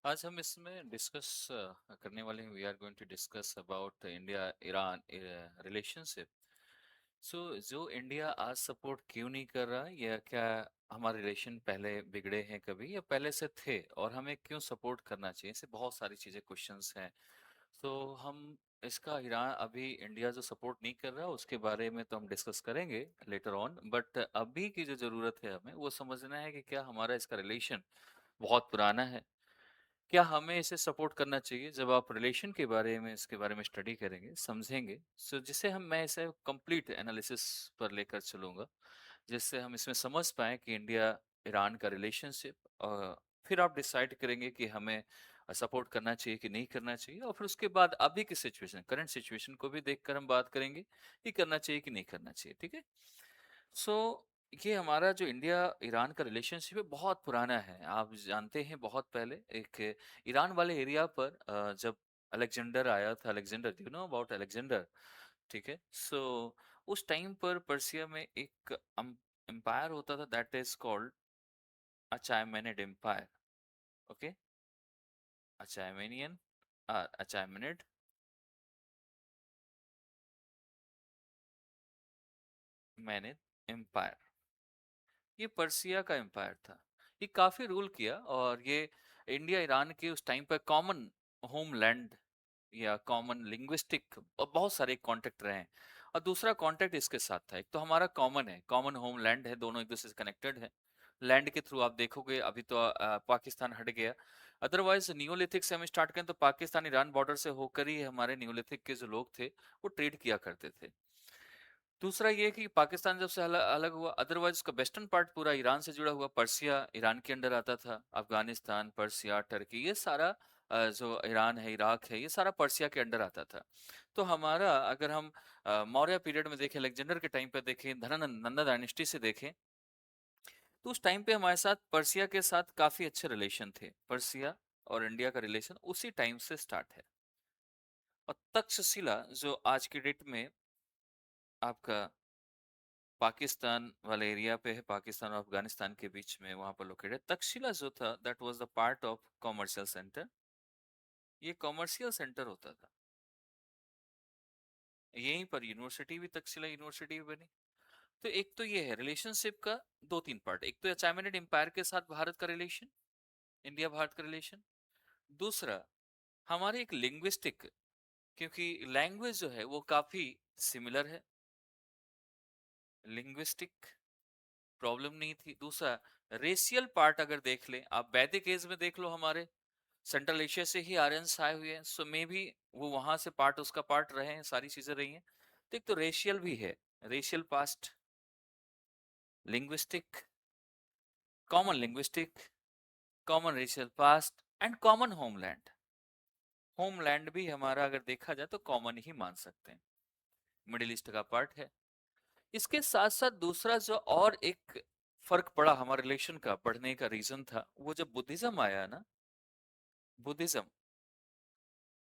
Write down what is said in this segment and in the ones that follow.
आज हम इसमें डिस्कस करने वाले हैं। We are going to discuss about India Iran relationship. So जो इंडिया आज सपोर्ट क्यों नहीं कर रहा, या क्या हमारे रिलेशन पहले बिगड़े हैं कभी या पहले से थे, और हमें क्यों सपोर्ट करना चाहिए, ऐसे बहुत सारी चीज़ें क्वेश्चंस हैं। तो हम इसका ईरान अभी इंडिया जो सपोर्ट नहीं कर रहा उसके बारे में तो हम डिस्कस करेंगे लेटर ऑन, बट अभी की जो ज़रूरत है हमें वो समझना है कि क्या हमारा इसका रिलेशन बहुत पुराना है, क्या हमें इसे सपोर्ट करना चाहिए। जब आप रिलेशन के बारे में इसके बारे में स्टडी करेंगे समझेंगे, सो जिसे हम मैं इसे कंप्लीट एनालिसिस पर लेकर चलूँगा, जिससे हम इसमें समझ पाएँ कि इंडिया ईरान का रिलेशनशिप, फिर आप डिसाइड करेंगे कि हमें सपोर्ट करना चाहिए कि नहीं करना चाहिए, और फिर उसके बाद अभी की सिचुएशन, करंट सिचुएशन को भी देखकर हम बात करेंगे कि करना चाहिए कि नहीं करना चाहिए। ठीक है? सो ये हमारा जो इंडिया ईरान का रिलेशनशिप है बहुत पुराना है। आप जानते हैं बहुत पहले एक ईरान वाले एरिया पर जब अलेक्जेंडर आया था, Alexander, you know about Alexander? ठीक है। सो उस टाइम पर पर्सिया में एक एम्पायर होता था, that is called Achaemenid empire. Okay, Achaemenian, Achaemenid मैनिड एम्पायर। ये पर्सिया का एम्पायर था। ये काफी रूल किया, और ये इंडिया ईरान के उस टाइम पर कॉमन होमलैंड या कॉमन लिंग्विस्टिक और बहुत सारे कॉन्टेक्ट रहे हैं। और दूसरा कॉन्टेक्ट इसके साथ था, एक तो हमारा कॉमन है, कॉमन होमलैंड है, दोनों एक दूसरे से कनेक्टेड है। लैंड के थ्रू आप देखोगे अभी तो पाकिस्तान हट गया। अदरवाइज नियोलिथिक से हम स्टार्ट करें तो पाकिस्तान ईरान बॉर्डर से होकर ही हमारे नियोलिथिक के जो लोग थे वो ट्रेड किया करते थे। दूसरा ये कि पाकिस्तान जब से अलग हुआ, अदरवाइज उसका वेस्टर्न पार्ट पूरा ईरान से जुड़ा हुआ, पर्सिया ईरान के अंडर आता था। अफगानिस्तान, पर्सिया, टर्की, ये सारा जो ईरान है, इराक है, ये सारा पर्सिया के अंडर आता था। तो हमारा अगर हम मौर्य पीरियड में देखें, अलेक्जेंडर के टाइम पे देखें, नंदा डायनेस्टी से देखें, तो उस टाइम पे हमारे साथ पर्सिया के साथ काफी अच्छे रिलेशन थे। पर्सिया और इंडिया का रिलेशन उसी टाइम से स्टार्ट है। और तक्षशिला जो आज की डेट में आपका पाकिस्तान वाले एरिया पे है, पाकिस्तान और अफगानिस्तान के बीच में वहां पर लोकेटेड तक्षशिला जो था, that was the part of commercial centre. ये कॉमर्शियल सेंटर होता था। यहीं पर यूनिवर्सिटी भी, तक्षशिला यूनिवर्सिटी भी बनी। तो एक तो ये है रिलेशनशिप का दो तीन पार्ट, एक तो अचायमेनिड एम्पायर के साथ भारत का रिलेशन, इंडिया भारत का रिलेशन। दूसरा हमारे एक लिंग्विस्टिक, क्योंकि लैंग्वेज जो है वो काफी सिमिलर है, लिंग्विस्टिक प्रॉब्लम नहीं थी। दूसरा रेशियल पार्ट अगर देख लें आप, वैदिक एज में देख लो, हमारे सेंट्रल एशिया से ही आर्यंस आए हुए हैं, सो मे भी वो वहां से पार्ट, उसका पार्ट रहे हैं, सारी चीजें रही हैं। तो एक तो रेशियल भी है, racial past, linguistic, common linguistic, common racial past and common homeland. Homeland भी हमारा अगर देखा जाए तो कॉमन ही मान सकते हैं, मिडिल ईस्ट का पार्ट है। इसके साथ साथ दूसरा जो और एक फर्क पड़ा हमारे रिलेशन का बढ़ने का रीजन था, वो जब बुद्धिज्म आया ना, Buddhism.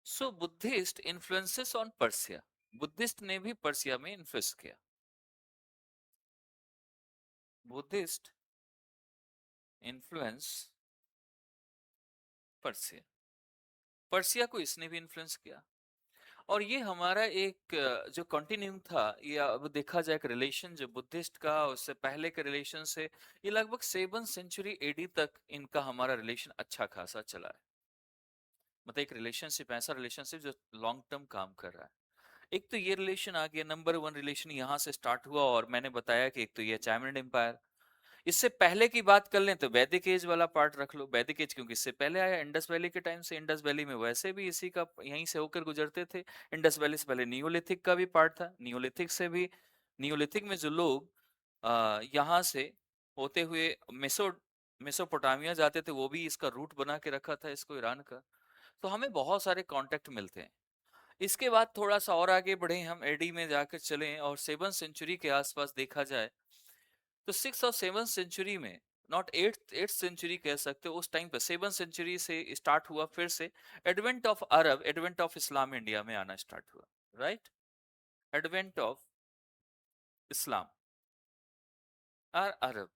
So Buddhist influences on Persia, Buddhist ने भी पर्सिया में इन्फ्लुएंस किया। बुद्धिस्ट इन्फ्लुएंस पर्सिया, पर्सिया को इसने भी इन्फ्लुएंस किया। और ये हमारा एक जो कंटिन्यूम था, या अब देखा जाए एक रिलेशन जो बुद्धिस्ट का उससे पहले के रिलेशन से, ये लगभग 7th century एडी तक इनका हमारा रिलेशन अच्छा खासा चला है। मतलब एक रिलेशनशिप, ऐसा रिलेशनशिप जो लॉन्ग टर्म काम कर रहा है। एक तो ये रिलेशन आ गया, नंबर वन रिलेशन यहाँ से स्टार्ट हुआ, और मैंने बताया कि एक तो ये चाइमंड एम्पायर। इससे पहले की बात कर लें तो वैदिक एज वाला पार्ट रख लो, वैदिक एज क्योंकि इससे पहले आया, इंडस वैली के टाइम से। इंडस वैली में वैसे भी इसी का, यहीं से होकर गुजरते थे। इंडस वैली से पहले नियोलिथिक का भी पार्ट था, नियोलिथिक से भी, नियोलिथिक में जो लोग यहाँ से होते हुए मेसोपोटामिया जाते थे, वो भी इसका रूट बना के रखा था इसको, ईरान का। तो हमें बहुत सारे कॉन्टेक्ट मिलते हैं। इसके बाद थोड़ा सा और आगे बढ़े हम, एडी में जाकर चलें, और 7th century के आसपास देखा जाए तो 6th और 7th century में, नॉट एट्थ सेंचुरी कह सकते हो, उस टाइम पे 7th century से स्टार्ट हुआ फिर से advent of Arab, advent of Islam India में आना स्टार्ट हुआ। राइट, एडवेंट ऑफ इस्लाम और अरब,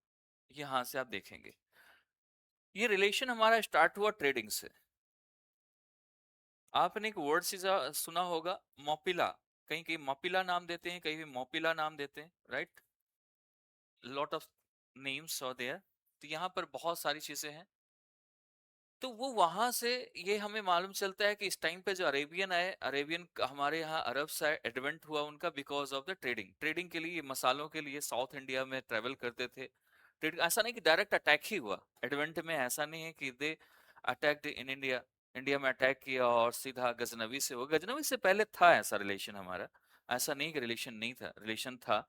यहां से आप देखेंगे ये रिलेशन हमारा स्टार्ट हुआ ट्रेडिंग से। आपने एक वर्ड सुना होगा, मोपिला। कहीं कहीं मोपिला नाम देते हैं, कहीं भी मोपिला नाम देते हैं, राइट? लॉट ऑफ नेम्स और देयर। तो यहाँ पर बहुत सारी चीजें हैं। तो वो वहां से ये हमें मालूम चलता है कि इस टाइम पे जो अरेबियन आए, अरेबियन हमारे यहाँ अरब से एडवेंट हुआ उनका because of the trading. Trading के लिए, मसालों के लिए साउथ इंडिया में ट्रेवल करते थे। ट्रेड, ऐसा नहीं कि डायरेक्ट अटैक ही हुआ एडवेंट में, ऐसा नहीं है कि दे अटैक्ड इन इंडिया, इंडिया में अटैक किया और सीधा गजनवी से हो। गजनवी से पहले था ऐसा रिलेशन हमारा, ऐसा नहीं कि रिलेशन नहीं था, रिलेशन था,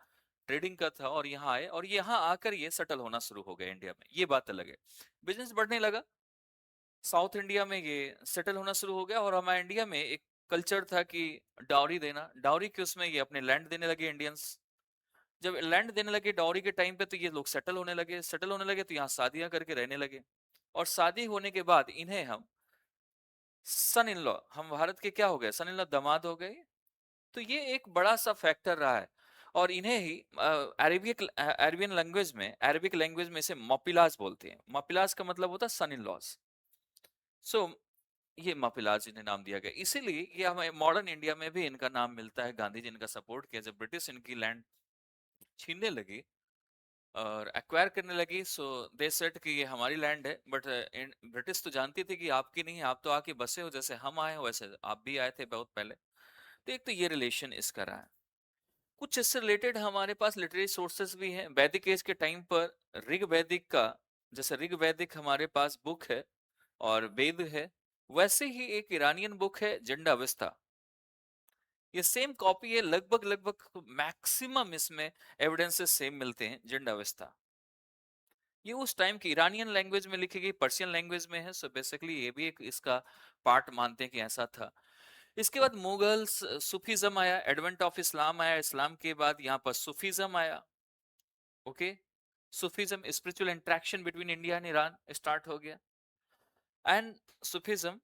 ट्रेडिंग का था। और यहाँ आए और यहाँ आकर ये सेटल होना शुरू हो गया इंडिया में, ये बात अलग है। बिजनेस बढ़ने लगा साउथ इंडिया में, ये सेटल होना शुरू हो गया। और हमारे इंडिया में एक कल्चर था कि डाउरी देना, डाउरी के उसमें ये अपने लैंड देने लगे इंडियंस। जब लैंड देने लगे डाउरी के टाइम पे, तो ये लोग सेटल होने लगे, सेटल होने लगे तो यहाँ शादियां करके रहने लगे। और शादी होने के बाद इन्हें हम सन इन लॉ, हम भारत के क्या हो गए, सन इन लॉ, दामाद हो गए। तो ये एक बड़ा सा फैक्टर रहा है। और इन्हें ही अरबिक लैंग्वेज में इसे मोपिलाज बोलते हैं। मोपिलाज का मतलब होता है सन इन लॉज। सो ये माफिलाज इन्हें नाम दिया गया, इसीलिए ये हमें मॉडर्न इंडिया में भी इनका नाम मिलता है। गांधी जी इनका सपोर्ट किया जब ब्रिटिश इनकी लैंड छीनने लगी और एक्वायर करने लगी। सो दे सेड कि ये हमारी लैंड है। बट ब्रिटिश तो जानती थी कि आपकी नहीं है, आप तो आके बसे हो, जैसे हम आए हो वैसे आप भी आए थे बहुत पहले। तो एक तो ये रिलेशन इसका रहा है। कुछ इससे रिलेटेड हमारे पास लिटरेरी सोर्सेस भी हैं। वैदिक एज के टाइम पर ऋग वैदिक का, जैसे ऋग वैदिक हमारे पास बुक है और वेद है, वैसे ही एक ईरानियन बुक है जंड अवस्था। ये सेम कॉपी है लगभग लगभग, मैक्सिमम इसमें एविडेंसेस सेम मिलते हैं, जंड अवस्था। ये उस टाइम की ईरानियन लैंग्वेज में लिखी गई, पर्शियन लैंग्वेज में है। सो बेसिकली ये भी एक इसका पार्ट मानते हैं कि ऐसा था। इसके बाद मुगल्स, सूफीज्म आया, एडवेंट ऑफ इस्लाम आया, इस्लाम के बाद यहाँ पर सूफीज्म आया। Okay, Sufism, spiritual interaction between India and Iran start हो गया। And Sufism,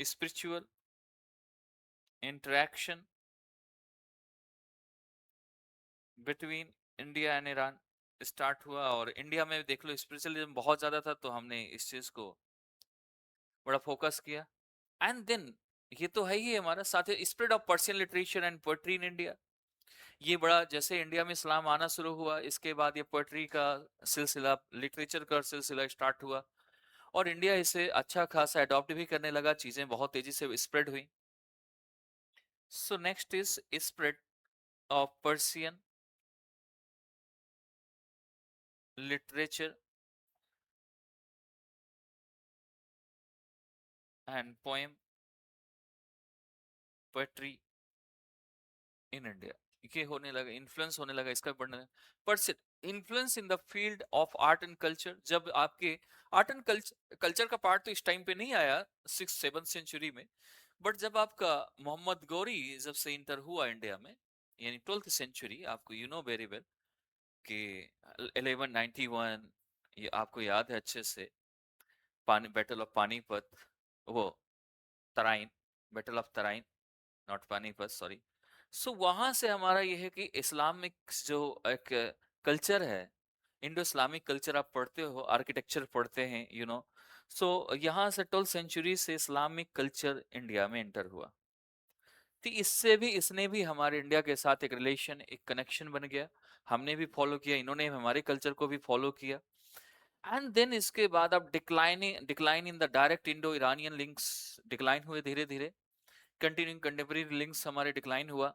spiritual interaction between India and Iran start हुआ। और इंडिया में देख लो स्पिरिचुअलिज्म बहुत ज्यादा था, तो हमने इस चीज को बड़ा फोकस किया। एंड देन ये तो है ही हमारा साथ है, spread of Persian literature and poetry in India. ये बड़ा, जैसे इंडिया में इस्लाम आना शुरू हुआ, इसके बाद ये पोएट्री का सिलसिला, लिटरेचर का सिलसिला स्टार्ट हुआ। और इंडिया इसे अच्छा खासा अडॉप्ट भी करने लगा, चीजें बहुत तेजी से स्प्रेड हुई। So next is spread of Persian literature and poem, poetry in India. ये होने लगा, इन्फ्लुएंस होने लगा इसका बढ़ने। पर influence in the field of art and culture, जब आपके आर्ट एंड कल्चर, कल्चर का पार्ट तो इस टाइम पे नहीं आया 6th 7th सेंचुरी में। बट जब आपका मोहम्मद गौरी जब से इंटर हुआ इंडिया में, यानी 12th सेंचुरी, आपको यू नो वेरी वेल कि 1191, ये आपको याद है अच्छे से, पानी, बैटल ऑफ पानीपत, वो Tarain, battle of Tarain, not Panipat, sorry. So वहां से हमारा यह है कि इस्लामिक जो एक कल्चर है, इंडो इस्लामिक कल्चर, आप पढ़ते हो, आर्किटेक्चर पढ़ते हैं, यू नो। सो यहाँ से 12th सेंचुरी से इस्लामिक कल्चर इंडिया में एंटर हुआ। तो इससे भी, इसने भी हमारे इंडिया के साथ एक रिलेशन, एक कनेक्शन बन गया। हमने भी फॉलो किया, इन्होंने हमारे कल्चर को भी फॉलो किया। एंड देन इसके बाद अब decline in the direct Indo Iranian links decline हुए धीरे धीरे। कंटिन्यूइंग कंटेम्पररी लिंक्स हमारे डिक्लाइन हुआ।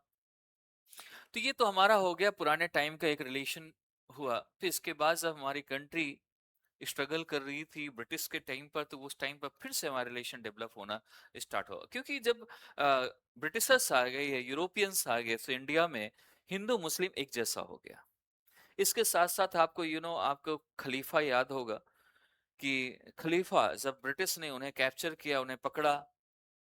तो ये तो हमारा हो गया पुराने टाइम का एक रिलेशन हुआ। फिर इसके बाद जब हमारी कंट्री स्ट्रगल कर रही थी ब्रिटिश के टाइम पर, तो उस टाइम पर फिर से हमारा रिलेशन डेवलप होना स्टार्ट हुआ। क्योंकि जब ब्रिटिशर्स आ गए या यूरोपियंस आ गए, तो इंडिया में हिंदू मुस्लिम एक जैसा हो गया। इसके साथ साथ आपको आपको खलीफा याद होगा कि खलीफा जब ब्रिटिश ने उन्हें कैप्चर किया, उन्हें पकड़ा,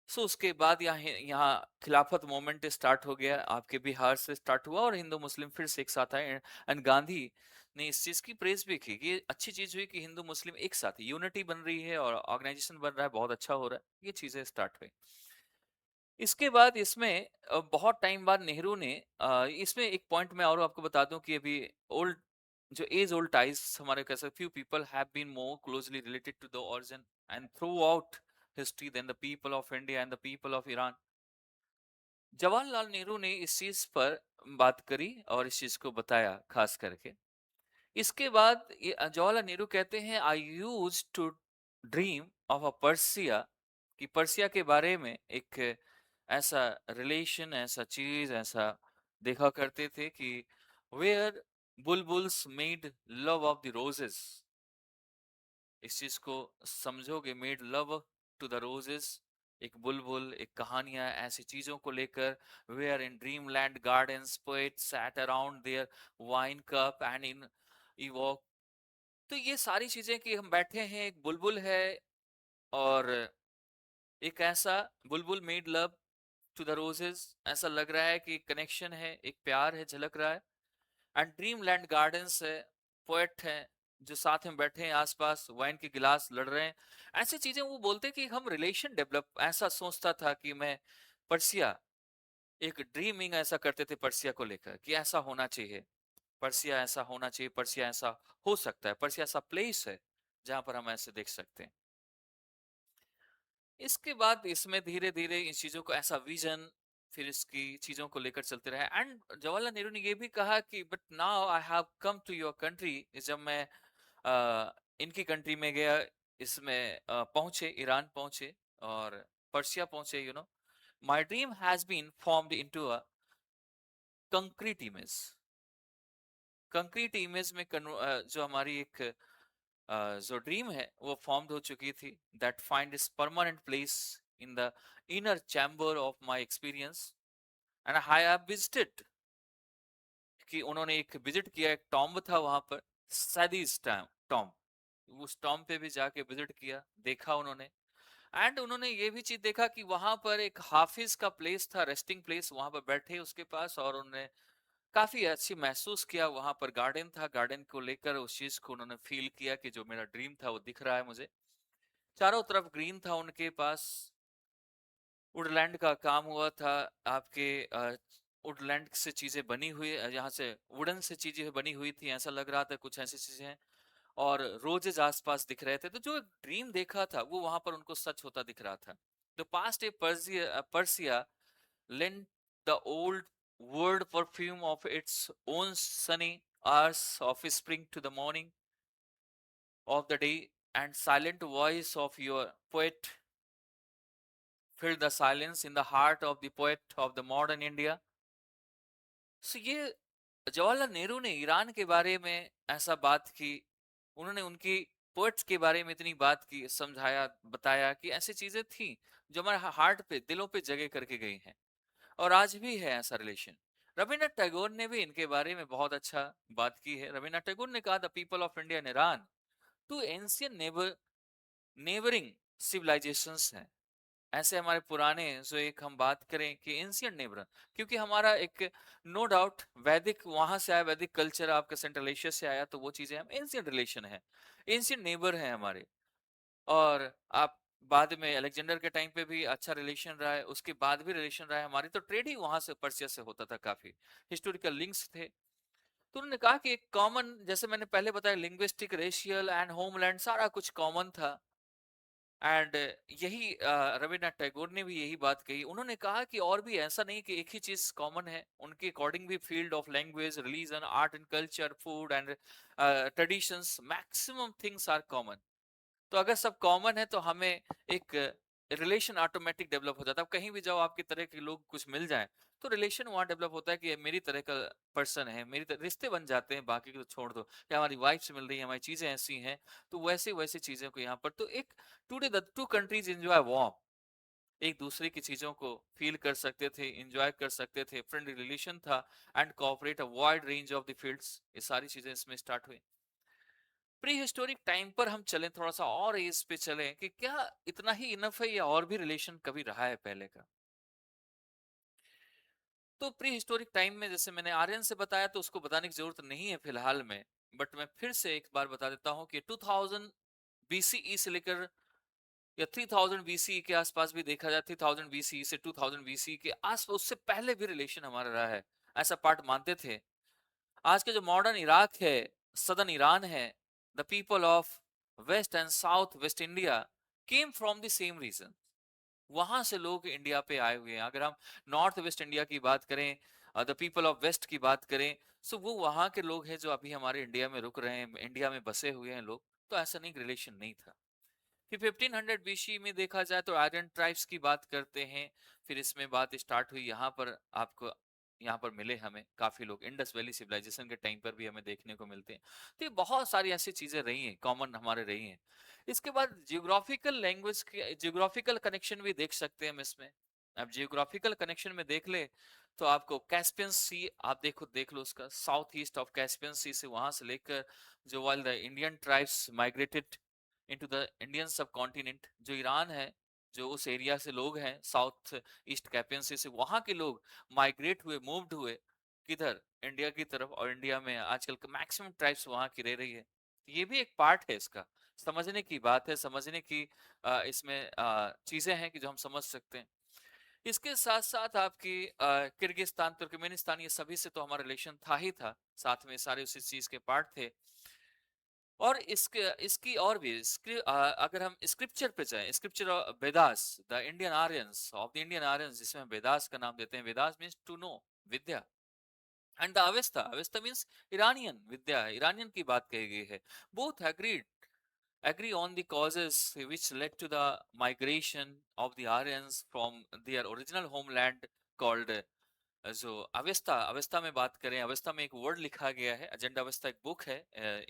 सो उसके बाद यहाँ यहाँ खिलाफत मूवमेंट स्टार्ट हो गया, आपके बिहार से स्टार्ट हुआ और हिंदू मुस्लिम फिर से एक साथ आए। एंड गांधी ने इस चीज की प्रेज भी की कि ये अच्छी चीज हुई कि हिंदू मुस्लिम एक साथ, यूनिटी बन रही है और ऑर्गेनाइजेशन बन रहा है, बहुत अच्छा हो रहा है, ये चीजें स्टार्ट हुई। इसके बाद इसमें बहुत टाइम बाद नेहरू ने इसमें एक पॉइंट मैं और आपको बता दूं कि अभी ओल्ड, जो एज ओल्ड टाइज हमारे, कैसे few people have been more closely related to the origin and throughout history than the people of India and the people of Iran. Jawaharlal Nehru ने इस चीज पर बात करी और इस चीज को बताया खास करके। इसके बाद जवाहरलाल नेहरू कहते हैं, I use to dream of a Persia, कि पर्सिया के बारे में एक ऐसा रिलेशन, ऐसा चीज, ऐसा देखा करते थे कि where bulbuls made love of the roses. इस चीज को समझोगे, made love to the roses, एक बुलबुल, एक कहानियां, ऐसी चीजों को लेकर। Where in dream land gardens poet sat around their wine cup and in evoke. तो ये सारी चीजें कि हम बैठे हैं, एक बुलबुल है, और एक ऐसा बुलबुल made love to the roses, ऐसा लग रहा है कि कनेक्शन है, एक प्यार है, झलक रहा है। एंड ड्रीम लैंड गार्डन्स है, पोएट है जो साथ में बैठे हैं, आसपास वाइन के गिलास लड़ रहे हैं। ऐसी चीजें वो बोलते कि हम रिलेशन डेवलप, ऐसा सोचता था कि मैं पर्सिया, एक ड्रीमिंग ऐसा करते थे पर्सिया को लेकर कि ऐसा होना चाहिए, पर्सिया ऐसा होना चाहिए, पर्सिया ऐसा हो सकता है, पर्सिया ऐसा प्लेस है जहां पर हम ऐसे देख सकते हैं। इसके बाद इसमें धीरे धीरे इन चीजों को ऐसा विजन, फिर इसकी चीजों को लेकर चलते रहे। एंड जवाहरलाल नेहरू ने ये भी कहा कि but now I have come to your country, जब मैं इनकी कंट्री में गया, इसमें पहुंचे, ईरान पहुंचे और पर्सिया पहुंचे, my dream has been formed into a concrete image. Concrete image में जो हमारी एक जो ड्रीम है वो फॉर्म्ड हो चुकी थी, that find is permanent place in the inner chamber of my experience and I have visited. कि उन्होंने एक विजिट किया, एक टॉम्ब था वहां पर, सैदीज टॉम्ब, उस टॉम्ब पे भी जाके विजिट किया, देखा उन्होंने। एंड उन्होंने ये भी चीज देखा कि वहां पर एक हाफिज का प्लेस था, रेस्टिंग प्लेस, वहां पर बैठे उसके पास, और उन्होंने काफी अच्छी महसूस किया। वहां पर गार्डन था, गार्डन को लेकर उस चीज को उन्होंने फील किया कि जो मेरा ड्रीम था वो दिख रहा है मुझे। चारों तरफ ग्रीन था उनके पास, वुडलैंड का काम हुआ था, आपके वुडलैंड से चीजें बनी हुई, यहाँ से वुडन से चीजें बनी हुई थी, ऐसा लग रहा था कुछ ऐसी चीजें हैं। और रोजेज आसपास दिख रहे थे, तो जो ड्रीम देखा था वो वहां पर उनको सच होता दिख रहा था। The past A Persia lent the old world perfume of its own sunny hours of spring to the morning of the day, and silent voice of your poet filled the silence in the heart of the poet of the modern India. So ये जवाहरलाल नेहरू ने Iran के बारे में ऐसा बात की, उन्होंने उनकी पोएट्स के बारे में इतनी बात की, समझाया, बताया कि ऐसी चीजें थी जो हमारे हार्ट पे, दिलों पे जगह करके गई हैं, और आज भी है ऐसा रिलेशन। रविन्द्रनाथ टैगोर ने भी इनके बारे में बहुत अच्छा बात की है। रविन्द्रनाथ टैगोर ने कहा, the people of India and Iran two ancient neighbouring civilisations हैं। ऐसे हमारे पुराने, जो एक हम बात करें कि एंशियंट नेबर, क्योंकि हमारा एक, नो डाउट, वैदिक वहां से आया, वैदिक कल्चर आपका सेंट्रल एशिया से आया, तो वो चीजें हम एंशियंट रिलेशन है, एंशियंट नेबर है हमारे। और आप बाद में अलेक्जेंडर के टाइम पे भी अच्छा रिलेशन रहा है, उसके बाद भी रिलेशन रहा है, हमारी तो ट्रेड ही वहां से, पर्सिया से होता था, काफी हिस्टोरिकल लिंक्स थे। तो उन्होंने कहा कि एक कॉमन, जैसे मैंने पहले बताया, लिंग्विस्टिक, रेशियल एंड होमलैंड, सारा कुछ कॉमन था। एंड यही रविन्द्रनाथ टैगोर ने भी यही बात कही। उन्होंने कहा कि और भी ऐसा नहीं कि एक ही चीज कॉमन है, उनके अकॉर्डिंग भी field of language, religion, art and culture, food and traditions, maximum things are common. तो अगर सब कॉमन है तो हमें एक रिलेशन ऑटोमेटिक डेवलप हो जाता है। अब कहीं भी जाओ, आपकी तरह के लोग कुछ मिल जाएं, तो रिलेशन वहां डेवलप होता है कि ये मेरी तरह का पर्सन है, मेरी तरह, रिश्ते बन जाते हैं। बाकी को तो छोड़ दो, या हमारी वाइफ से मिल रही है, हमारी चीजें ऐसी हैं, तो वैसे वैसे चीजों को यहाँ पर, तो एक, today the two countries enjoy warm, एक दूसरे की चीजों को फील कर सकते थे, एंजॉय कर सकते थे, फ्रेंडली रिलेशन था, and cooperate a wide range of the fields, ये सारी चीजें इसमें स्टार्ट हुई। प्री हिस्टोरिक टाइम पर हम चलें, थोड़ा सा और एज पे चलें, कि क्या इतना ही इनफ है या और भी रिलेशन कभी रहा है पहले का। तो प्री हिस्टोरिक टाइम में, जैसे मैंने आर्यन से बताया, तो उसको बताने की जरूरत नहीं है फिलहाल में, बट मैं फिर से एक बार बता देता हूं कि 2000 बीसीई से लेकर, या 3000 बीसीई के आसपास भी देखा जाए, 3000 बीसीई से 2000 बीसीई के आसपास, उससे पहले भी रिलेशन हमारा रहा है, ऐसा पार्ट मानते थे। आज के जो मॉडर्न इराक है, सदर्न ईरान है, the people of west and south west India, came from the same region. वहां से लोग इंडिया पे आए हुए हैं। अगर हम नॉर्थ वेस्ट इंडिया की बात करें, द पीपल ऑफ वेस्ट की बात करें, सो वो वहां के लोग हैं जो अभी हमारे इंडिया में रुक रहे हैं, इंडिया में बसे हुए हैं लोग। तो ऐसा नहीं, रिलेशन नहीं था। फिर 1500 बीसी में देखा जाए तो आर्यन ट्राइब्स की बात करते हैं। फिर इसमें बात स्टार्ट हुई, यहाँ पर आपको यहाँ पर मिले हमें काफी लोग, इंडस वैली सिविलाइजेशन के टाइम पर भी हमें देखने को मिलते हैं। तो ये बहुत सारी ऐसी चीजें रही हैं, कॉमन हमारे रही हैं। इसके बाद जियोग्राफिकल लैंग्वेज के जियोग्राफिकल कनेक्शन भी देख सकते हैं हम इसमें। अब जियोग्राफिकल कनेक्शन में देख ले तो आपको कैस्पियन सी, आप देखो देख लो उसका साउथ ईस्ट ऑफ कैस्पियन सी से, वहां से लेकर जो while the Indian tribes migrated into the Indian सब कॉन्टिनेंट, जो ईरान है, जो उस एरिया से लोग हैं साउथ ईस्ट कैपियन से वहां के लोग माइग्रेट हुए, मूव्ड हुए किधर, इंडिया की तरफ। और इंडिया में आजकल मैक्सिमम ट्राइब्स वहां की रह रही है। ये भी एक पार्ट है इसका, समझने की बात है, समझने की इसमें चीजें हैं कि जो हम समझ सकते हैं। इसके साथ साथ आपकी किर्गिस्तान, तुर्कमेनिस्तान, ये सभी से तो हमारा रिलेशन था ही था, साथ में सारे उसी चीज के पार्ट थे। और इसके इसकी और भी अगर हम स्क्रिप्चर पे जाएं, scripture Vedas, the Indian Aryans of the Indian Aryans, जिसमें हम वेदास का नाम देते हैं। वेदास मींस टू नो, विद्या। And the Avesta, Avesta means Iranian विद्या, ईरानियन की बात कही गई है। Both agreed agree on the causes which led to the migration of the Aryans from their original homeland called जो अवेस्ता, अवेस्ता में बात करें, अवेस्ता में एक वर्ड लिखा गया है, अजेंडा अवेस्ता एक बुक है,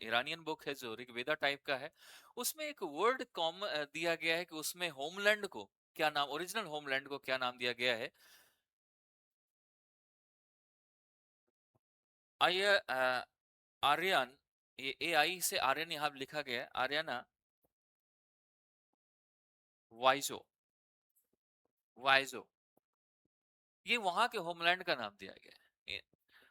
ईरानियन बुक है जो ऋग्वेदा टाइप का है। उसमें एक वर्ड कॉम दिया गया है कि उसमें होमलैंड को क्या नाम, ओरिजिनल होमलैंड को क्या नाम दिया गया है। आर्य आर्यन, ये ए आई से आर्यन यहाँ लिखा गया है, आर्यना वाइजो, वाइजो, ये वहां के होमलैंड का नाम दिया गया है।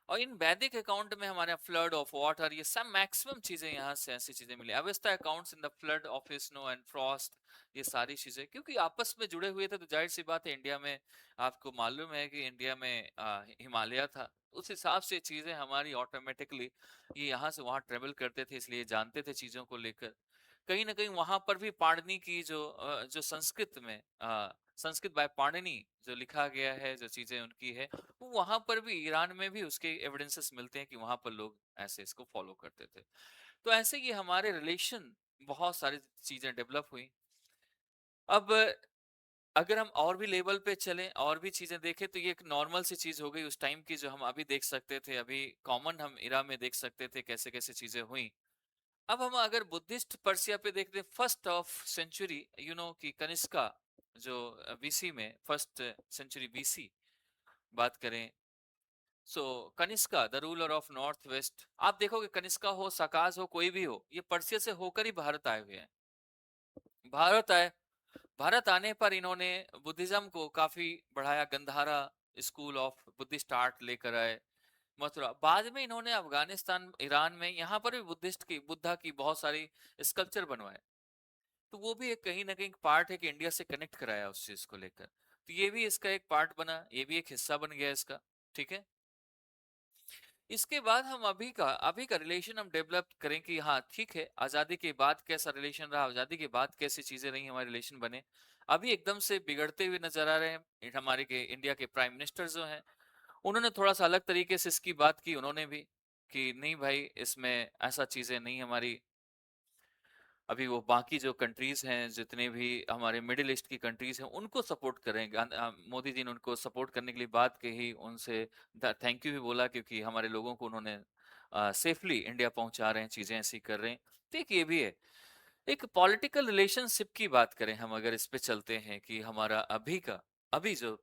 और इन वैदिक अकाउंट में हमारे फ्लड ऑफ वाटर, ये सब मैक्सिमम चीजें यहाँ से ऐसी चीजें मिली। Avesta accounts in the flood of snow and frost, ये सारी चीजें क्योंकि आपस में जुड़े हुए थे, तो जाहिर सी बात है इंडिया में, आपको मालूम है कि इंडिया में हिमालय था, उस हिसाब से चीजें हमारी ऑटोमेटिकली ये यहाँ से वहां ट्रेवल करते थे, इसलिए जानते थे चीजों को लेकर। कहीं ना कहीं वहां पर भी पाणिनि की जो संस्कृत में संस्कृत बाय पाणिनि जो लिखा गया है, जो चीजें उनकी है, वो वहां पर भी, ईरान में भी उसके एविडेंसेस मिलते हैं कि वहां पर लोग ऐसे इसको फॉलो करते थे। तो ऐसे ये हमारे रिलेशन, बहुत सारी चीजें डेवलप हुई। अब अगर हम और भी लेवल पे चलें, और भी चीजें देखें, तो ये एक नॉर्मल सी चीज हो गई उस टाइम की, जो हम अभी देख सकते थे, अभी कॉमन हम इरा में देख सकते थे कैसे कैसे चीजें हुई। अब हम अगर बुद्धिस्ट पर्सिया पे देखते हैं, first of century, you know कि कनिष्का, जो बीसी में फर्स्ट सेंचुरी बीसी बात करें, so Kanishka the ruler of north west, आप देखोगे कनिष्का हो, सकाज हो, कोई भी हो, ये पर्सिया से होकर ही भारत आए हुए हैं। भारत आए, भारत आने पर इन्होंने बुद्धिज्म को काफी बढ़ाया, Gandhara school of Buddhist art लेकर आए मथुरा। बाद में इन्होंने अफगानिस्तान, ईरान में, यहाँ पर भी बुद्धिस्ट की, बुद्धा की बहुत सारी स्कल्पचर बनवाए। तो वो भी एक कहीं ना कहीं पार्ट है कि इंडिया से कनेक्ट कराया उस चीज को लेकर। तो ये भी इसका एक पार्ट बना, ये भी एक हिस्सा बन गया इसका। ठीक है, इसके बाद हम अभी का रिलेशन हम डेवलप करें कि हाँ ठीक है, आजादी के बाद कैसा रिलेशन रहा, आजादी के बाद कैसी चीजें रही हमारे रिलेशन बने। अभी एकदम से बिगड़ते हुए नजर आ रहे हैं। हमारे के इंडिया के प्राइम मिनिस्टर जो हैं, उन्होंने थोड़ा सा अलग तरीके से इसकी बात की, उन्होंने भी कि नहीं भाई, इसमें ऐसा चीजें नहीं हमारी। अभी वो बाकी जो कंट्रीज हैं, जितने भी हमारे मिडिल ईस्ट की कंट्रीज हैं, उनको सपोर्ट करेंगे। मोदी जी ने उनको सपोर्ट करने के लिए बात कही, उनसे थैंक यू भी बोला, क्योंकि हमारे लोगों को उन्होंने सेफली इंडिया पहुंचा रहे हैं, चीजें ऐसी कर रहे हैं। तो एक ये भी है। एक पॉलिटिकल रिलेशनशिप की बात करें हम, अगर इस पे चलते हैं कि हमारा अभी जो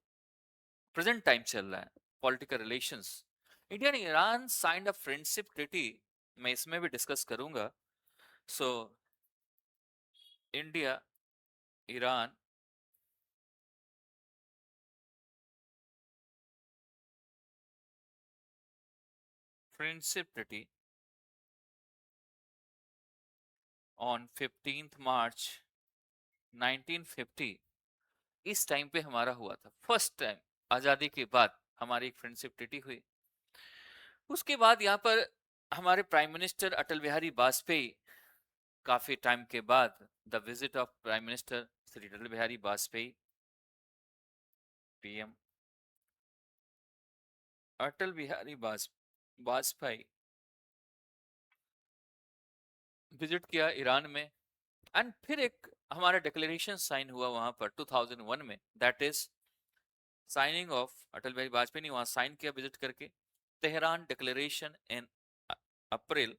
प्रेजेंट टाइम चल रहा है, political relations, India and Iran signed a friendship treaty, मैं इसमें भी डिस्कस करूंगा। So India Iran friendship treaty on 15th मार्च 1950, इस टाइम पे हमारा हुआ था फर्स्ट टाइम, आजादी के बाद हमारी एक फ्रेंडशिप ट्रीटी हुई। उसके बाद यहाँ पर हमारे प्राइम मिनिस्टर अटल बिहारी वाजपेयी काफी टाइम के बाद the visit of prime minister Shri Atal Bihari Vajpayee, PM Atal Bihari Vajpayee visit किया ईरान में। एंड फिर एक हमारा डिक्लेरेशन साइन हुआ वहां पर 2001 में, that is signing off Atal Bihari Vajpayee ने वहां साइन किया विजिट करके, तेहरान डिक्लेरेशन इन अप्रैल,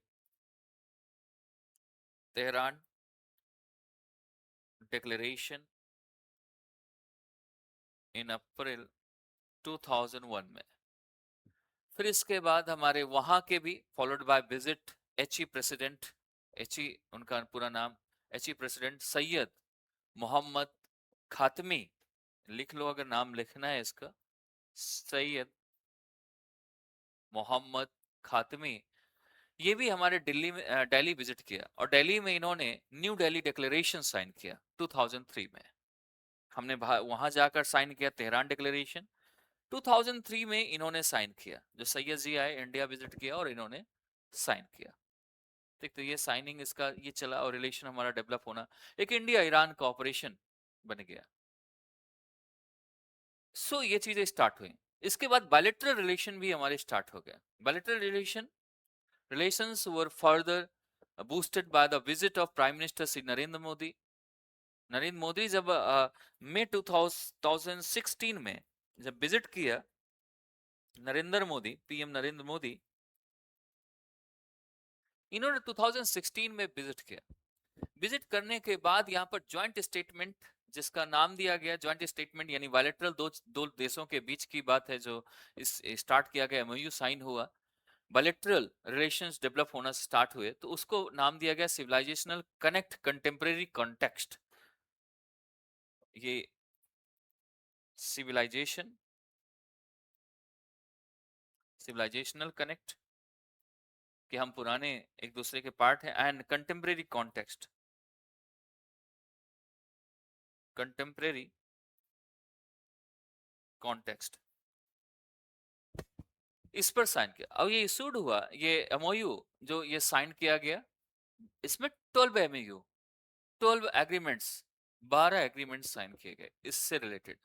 तेहरान डिक्लेरेशन इन अप्रैल 2001 में। फिर इसके बाद हमारे वहां के भी followed by visit HE president, HE उनका पूरा नाम, एचई प्रेसिडेंट सैयद मोहम्मद खातमी, लिख लो अगर नाम लिखना है इसका, सैयद मोहम्मद खातमी। ये भी हमारे दिल्ली में दिल्ली विजिट किया और दिल्ली में इन्होंने न्यू दिल्ली डिक्लेरेशन साइन किया 2003 में। हमने वहां जाकर साइन किया तेहरान डिक्लेरेशन। 2003 में इन्होंने साइन किया, जो सैयद जी आए इंडिया विजिट किया और इन्होंने साइन किया। ठीक, तो ये साइनिंग इसका ये चला और रिलेशन हमारा डेवलप होना, एक इंडिया ईरान कोऑपरेशन बन गया। सो ये चीजें स्टार्ट हुई। इसके बाद बायलैटरल रिलेशन भी हमारे स्टार्ट हो गया। Bilateral relations were further boosted by the visit of Prime Minister Sri Narendra Modi। Narendra Modi जब मई 2016 में जब विजिट किया, नरेंद्र मोदी, पीएम नरेंद्र मोदी, इन्होंने 2016 में विजिट किया। विजिट करने के बाद यहाँ पर ज्वाइंट स्टेटमेंट, जिसका नाम दिया गया ज्वाइंट स्टेटमेंट, यानी बायलैटरल दो देशों के बीच की बात है जो इस स्टार्ट किया गया, एमओयू साइन हुआ, बायलैटरल रिलेशंस डेवलप होना स्टार्ट हुए, तो उसको नाम दिया गया सिविलाइजेशनल कनेक्ट कंटेम्परेरी कॉन्टेक्स्ट। ये सिविलाइजेशन, सिविलाइजेशनल कनेक्ट कि हम पुराने एक दूसरे के पार्ट हैं, and contemporary context, contemporary context, इस पर साइन किया। अब ये इशूड हुआ, ये एमओयू जो ये साइन किया गया, इसमें 12 एमओयू, 12 एग्रीमेंट्स, 12 एग्रीमेंट साइन किए गए इससे रिलेटेड।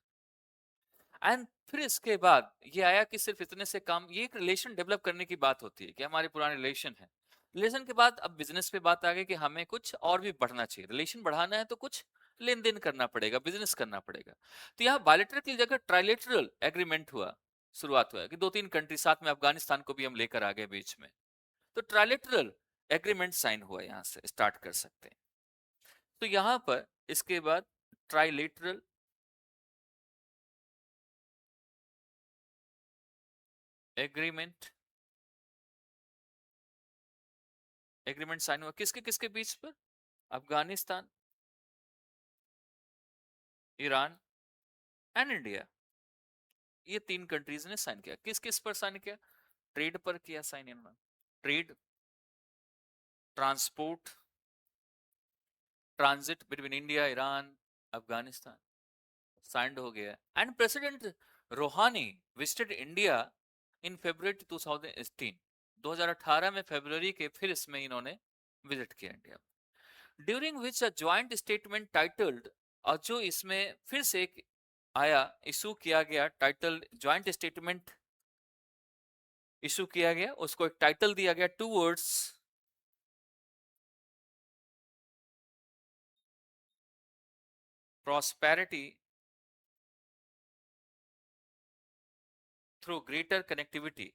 एंड फिर इसके बाद ये आया कि सिर्फ इतने से काम, ये एक रिलेशन डेवलप करने की बात होती है कि हमारे पुराने रिलेशन है। रिलेशन के बाद अब बिजनेस पे बात आ गई कि हमें कुछ और भी बढ़ना चाहिए, रिलेशन बढ़ाना है तो कुछ लेन देन करना पड़ेगा, बिजनेस करना पड़ेगा। तो यहाँ बायलैटरल की जगह ट्राइलेटरल एग्रीमेंट हुआ, शुरुआत हुआ कि 2-3 कंट्री साथ में, अफगानिस्तान को भी हम लेकर आ गए बीच में, तो ट्राइलेटरल एग्रीमेंट साइन हुआ, यहाँ से स्टार्ट कर सकते हैं। तो यहाँ पर इसके बाद ट्राइलेटरल एग्रीमेंट, एग्रीमेंट साइन हुआ किसके किसके बीच पर, अफगानिस्तान, ईरान एंड इंडिया, ये 3 कंट्रीज ने साइन किया। किस किस पर साइन किया, ट्रेड पर किया साइन इन्होंने, trade, transport, transit between India, Iran, Afghanistan, signed हो गया। And president Rouhani visited India in February 2018, 2018 में फरवरी के फिर इसमें इन्होंने विजिट किया India, during which a joint statement titled, और जो इसमें फिर से एक आया, इशू किया गया टाइटल, ज्वाइंट स्टेटमेंट इशू किया गया, उसको एक टाइटल दिया गया, towards prosperity through greater connectivity,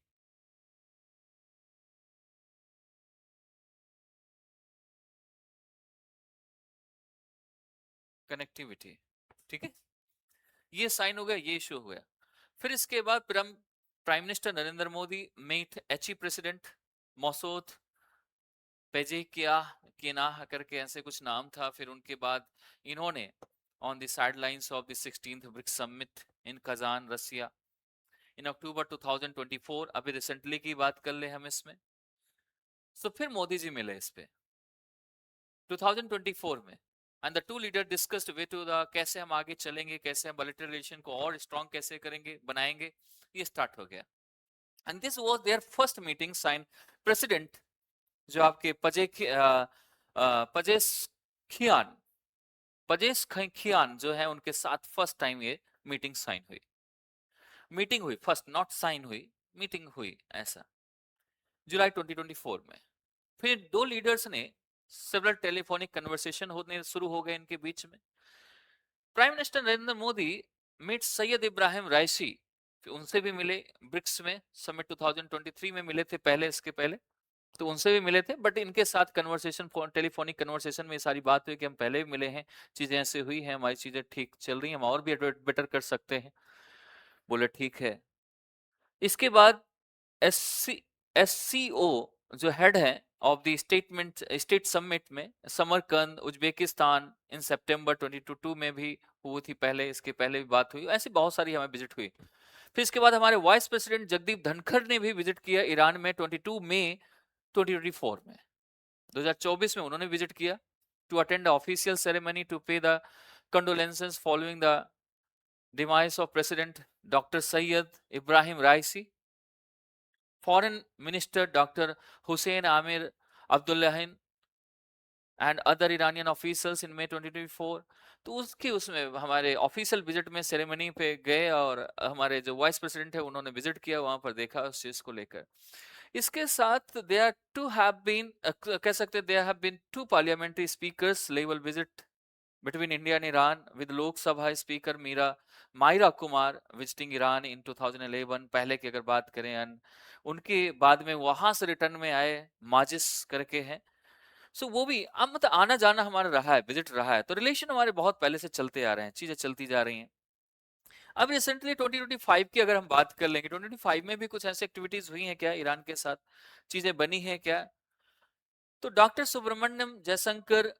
connectivity, ठीक है, ये साइन हो गया, ये इशू हो गया। फिर इसके बाद prime minister Narendra Modi meet HE president Masoud Pezeshkian करके ऐसे कुछ नाम था। फिर उनके बाद इन्होंने on the sidelines of the 16th BRICS summit in Kazan Russia in October 2024, अभी रिसेंटली की बात कर ले हम इसमें, तो फिर मोदी जी मिले इस पे 2024 में, and the two leader discussed way to the, कैसे हम आगे चलेंगे, कैसे हम बायलैटरल रिलेशन को और स्ट्रॉन्ग कैसे करेंगे, बनाएंगे, ये स्टार्ट हो गया। And this was their first meeting sign, president जो आपके पजे पजेस्कियान पजेस्कियान जो है उनके साथ फर्स्ट टाइम ये मीटिंग हुई फर्स्ट, नॉट साइन हुई, मीटिंग हुई ऐसा, जुलाई 2024 में। फिर दो लीडर्स ने सेवरल टेलीफोनिक कन्वर्सेशन होने शुरू हो गए इनके बीच में। Prime minister Narendra Modi meet Seyyed Ebrahim Raisi, उनसे भी मिले, ब्रिक्स में समिट 2023 में मिले थे पहले, इसके पहले तो उनसे भी मिले थे, बट इनके साथ कन्वर्सेशन, टेलीफोनिक कन्वर्सेशन में ये सारी बात हुई कि हम पहले भी मिले हैं, चीजें ऐसे हुई हैं, हमारी चीजें ठीक चल रही हैं, हम और भी बेटर कर सकते हैं। बोले ठीक है। इसके बाद एससीओ जो हेड है ऑफ द स्टेट समिट में समरकंद उज्बेकिस्तान इन सितंबर 2022 में भी हुई थी, पहले इसके पहले भी बात हुई, ऐसी बहुत सारी हमें विजिट हुई। फिर इसके बाद हमारे वाइस प्रेसिडेंट जगदीप धनखड़ ने भी विजिट किया ईरान में 22 मई 2024 में, 2024 में उन्होंने विजिट किया to attend official ceremony to pay the condolences following the demise of president doctor Seyyed Ebrahim Raisi. Foreign minister doctor Hossein Amir Abdollahian and other Iranian officers in May 2024। तो उसमें हमारे official visit में ceremony पे गए और हमारे जो vice president है उन्होंने विजिट किया, वहां पर देखा उस चीज को लेकर। इसके साथ they are to have been, कह सकते they have been two parliamentary speakers level visit between India and Iran with Lok Sabha Speaker Meira Kumar visiting Iran in 2011 पहले की अगर बात करें, एंड उनके बाद में वहां से रिटर्न में आए माजिस करके हैं। सो वो भी अब मतलब आना जाना हमारा रहा है, विजिट रहा है, तो रिलेशन हमारे बहुत पहले से चलते आ रहे हैं, चीजें चलती जा रही हैं। अब रिसेंटली 2025 की अगर हम बात कर लेंगे, 2025 में भी कुछ ऐसी एक्टिविटीज हुई हैं क्या ईरान के साथ, चीजें बनी हैं क्या? तो डॉक्टर सुब्रमण्यम जयशंकर,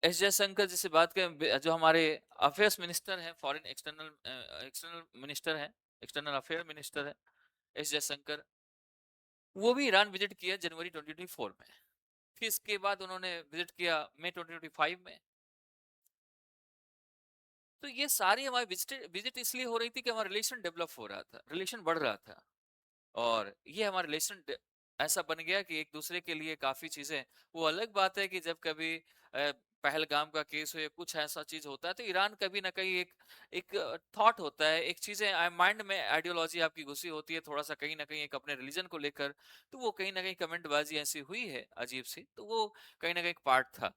एस जयशंकर जिसे बात करें, जो हमारे अफेयर्स मिनिस्टर हैं, फॉरेन एक्सटर्नल मिनिस्टर हैं, एक्सटर्नल अफेयर मिनिस्टर है एस जयशंकर, वो भी ईरान विजिट किया जनवरी 2024 में। फिर इसके बाद उन्होंने विजिट किया मई 2025 में। तो ये सारी हमारी विजिट इसलिए हो रही थी कि हमारा रिलेशन डेवलप हो रहा था, रिलेशन बढ़ रहा था, और ये हमारा रिलेशन ऐसा बन गया कि एक दूसरे के लिए काफी चीजें, वो अलग बात है कि जब कभी पहलगाम का केस हो या कुछ ऐसा चीज होता है तो ईरान कभी ना कहीं एक एक थॉट होता है, एक चीजें माइंड में आइडियोलॉजी आपकी घुसी होती है थोड़ा सा कहीं ना कहीं एक अपने रिलीजन को लेकर, तो वो कहीं ना कहीं कमेंट बाजी ऐसी हुई है अजीब सी, तो वो कहीं ना कहीं एक पार्ट था।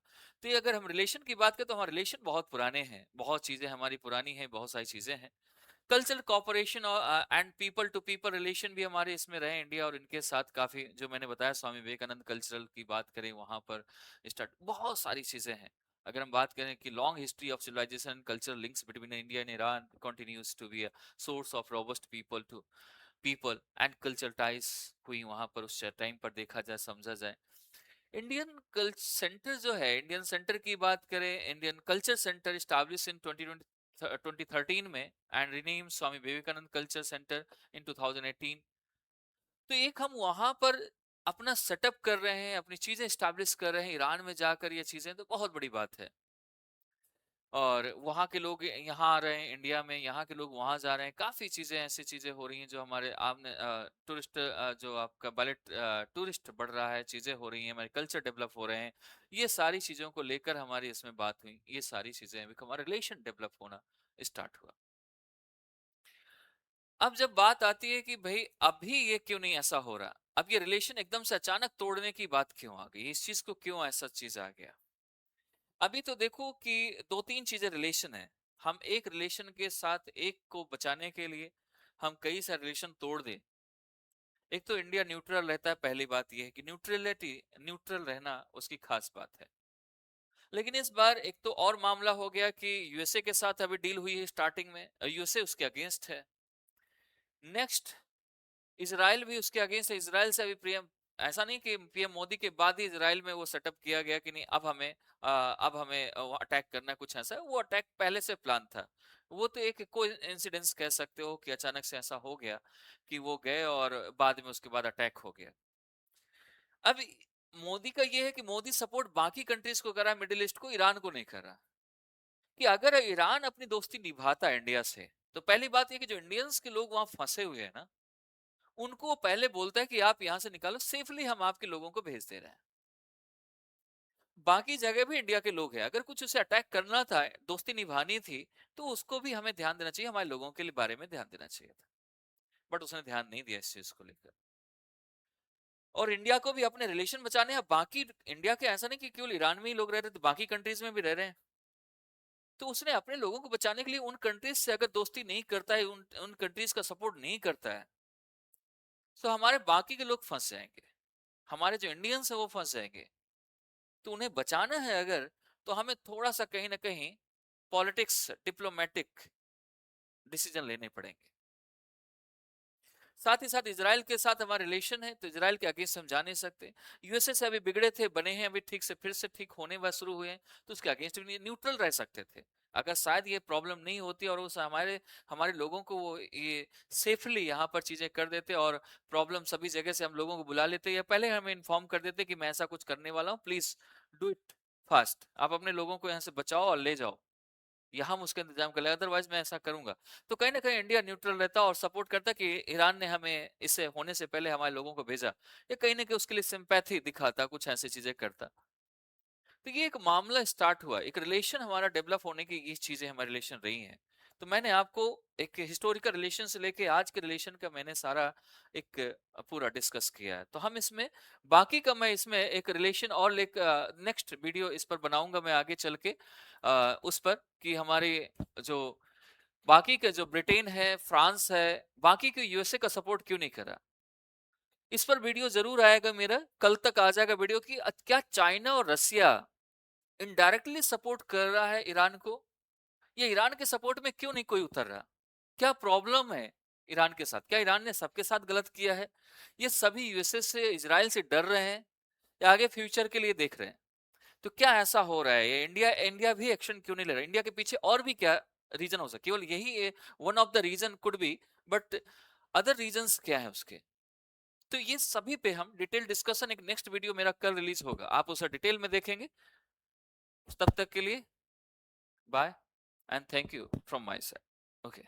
तो ये अगर हम रिलेशन की बात करें तो हमारे रिलेशन बहुत पुराने हैं, बहुत चीजें हमारी पुरानी हैं, बहुत सारी चीजें हैं। कल्चरल कॉपरेशन और and people to people relation भी हमारे इसमें रहे इंडिया और इनके साथ काफी, जो मैंने बताया स्वामी विवेकानंद कल्चरल की बात करें वहां पर स्टार्ट बहुत सारी चीजें हैं। अगर हम बात करें कि long history of civilisation cultural links between India and Iran continues to be a source of robust people and culture ties हुई वहां पर उस टाइम पर, देखा जाए समझा जाए। इंडियन कल्चर सेंटर जो है, इंडियन सेंटर की बात करें, Indian culture centre establish in 2013 में and rename Swami Vivekananda culture centre in 2018। तो एक हम वहां पर अपना सेटअप कर रहे हैं, अपनी चीजें स्टैब्लिश कर रहे हैं ईरान में जाकर, ये चीजें तो बहुत बड़ी बात है। और वहाँ के लोग यहाँ आ रहे हैं इंडिया में, यहाँ के लोग वहाँ जा रहे हैं, काफी चीजें ऐसी चीजें हो रही हैं जो हमारे आपने टूरिस्ट, जो आपका बजट टूरिस्ट बढ़ रहा है, चीजें हो रही हैं, हमारे कल्चर डेवलप हो रहे हैं, ये सारी चीजों को लेकर हमारी इसमें बात हुई, ये सारी चीजें हमारा रिलेशन डेवलप होना स्टार्ट हुआ। अब जब बात आती है कि भाई अभी ये क्यों नहीं ऐसा हो रहा, अब ये रिलेशन एकदम से अचानक तोड़ने की बात क्यों आ गई, इस चीज को क्यों ऐसा चीज आ गया? अभी तो देखो कि दो तीन चीजें रिलेशन है, हम एक रिलेशन के साथ एक को बचाने के लिए हम कई सारे रिलेशन तोड़ दें। एक तो इंडिया न्यूट्रल रहता है, पहली बात यह है कि न्यूट्रल रहना उसकी खास बात है। लेकिन इस बार एक तो और मामला हो गया कि यूएसए के साथ अभी डील हुई है, स्टार्टिंग में यूएसए उसके अगेंस्ट है। नेक्स्ट इसराइल भी उसके अगेंस्ट है, इसराइल से अभी पीएम, ऐसा नहीं कि पीएम मोदी के बाद ही इसराइल में वो सेटअप किया गया कि नहीं अब हमें अटैक करना है, कुछ ऐसा है, वो अटैक पहले से प्लान था। वो तो एक कोई इंसिडेंस कह सकते हो कि अचानक से ऐसा हो गया कि वो गए और बाद में उसके बाद अटैक हो गया। अब मोदी का ये है कि मोदी सपोर्ट बाकी कंट्रीज को कर रहा है, मिडिल ईस्ट को, ईरान को नहीं कर रहा। कि अगर ईरान अपनी दोस्ती निभाता है इंडिया से, तो पहली बात ये कि जो इंडियंस के लोग वहां फंसे हुए हैं ना, उनको वो पहले बोलता है कि आप यहां से निकालो सेफली, हम आपके लोगों को भेज दे रहे हैं। बाकी जगह भी इंडिया के लोग हैं, अगर कुछ उसे अटैक करना था, दोस्ती निभानी थी, तो उसको भी हमें ध्यान देना चाहिए, हमारे लोगों के लिए बारे में ध्यान देना चाहिए था, बट उसने ध्यान नहीं दिया इस चीज को लेकर। और इंडिया को भी अपने रिलेशन बचाने हैं, बाकी इंडिया के ऐसा नहीं कि केवल ईरान में ही लोग रह रहे थे, बाकी कंट्रीज में भी रह रहे हैं, तो उसने अपने लोगों को बचाने के लिए उन कंट्रीज से अगर दोस्ती नहीं करता है, उन कंट्रीज का सपोर्ट नहीं करता है, तो हमारे बाकी के लोग फंस जाएंगे, हमारे जो इंडियंस है वो फंस जाएंगे। तो उन्हें बचाना है अगर, तो हमें थोड़ा सा कहीं ना कहीं पॉलिटिक्स, डिप्लोमेटिक डिसीजन लेने पड़ेंगे। साथ ही साथ इजराइल के साथ हमारा रिलेशन है, तो इजराइल के अगेंस्ट हम जा नहीं सकते। यूएसए से अभी बिगड़े थे, बने हैं अभी ठीक से, फिर से ठीक होने व शुरू हुए हैं, तो उसके अगेंस्ट भी न्यूट्रल रह सकते थे। अगर शायद ये प्रॉब्लम नहीं होती और उस हमारे हमारे लोगों को वो ये सेफली यहाँ पर चीजें कर देते, और प्रॉब्लम सभी जगह से हम लोगों को बुला लेते, या पहले हमें इन्फॉर्म कर देते कि मैं ऐसा कुछ करने वाला हूँ, प्लीज डू इट फास्ट, आप अपने लोगों को यहाँ से बचाओ और ले जाओ, या हम उसका इंतजाम कर ले, अदरवाइज मैं ऐसा करूंगा। तो कहीं ना कहीं इंडिया न्यूट्रल रहता और सपोर्ट करता कि ईरान ने हमें इससे होने से पहले हमारे लोगों को भेजा, या कहीं ना कहीं उसके लिए सिंपैथी दिखाता, कुछ ऐसी चीजें करता। तो ये एक मामला स्टार्ट हुआ, एक रिलेशन हमारा डेवलप होने की, ये चीजें हमारे रिलेशन रही हैं। तो मैंने आपको एक हिस्टोरिकल रिलेशन से लेके आज के रिलेशन का मैंने सारा एक पूरा डिस्कस किया है। तो हम इसमें बाकी का मैं इसमें एक रिलेशन और नेक्स्ट वीडियो इस पर बनाऊंगा मैं आगे चल के, उस पर कि हमारी जो बाकी के जो ब्रिटेन है, फ्रांस है, बाकी के यूएसए का सपोर्ट क्यों नहीं करा, इस पर वीडियो जरूर आएगा मेरा, कल तक आ जाएगा वीडियो कि क्या चाइना और रसिया इनडायरेक्टली सपोर्ट कर रहा है ईरान को, या ईरान के सपोर्ट में क्यों नहीं कोई उतर रहा, क्या प्रॉब्लम है ईरान के साथ, क्या ईरान ने सबके साथ गलत किया है, ये सभी यूएसए से, इजराइल से डर रहे हैं, या आगे फ्यूचर के लिए देख रहे हैं। तो क्या ऐसा हो रहा है, ये इंडिया इंडिया भी एक्शन क्यों नहीं ले रहा, इंडिया के पीछे और भी क्या रीजन हो सकता, केवल यही one of the reason could be, but other reasons क्या है उसके। तो ये सभी पे हम डिटेल डिस्कशन, एक नेक्स्ट वीडियो मेरा कल रिलीज होगा, आप उसे डिटेल में देखेंगे। तब तक के लिए bye, and thank you from my side. Okay.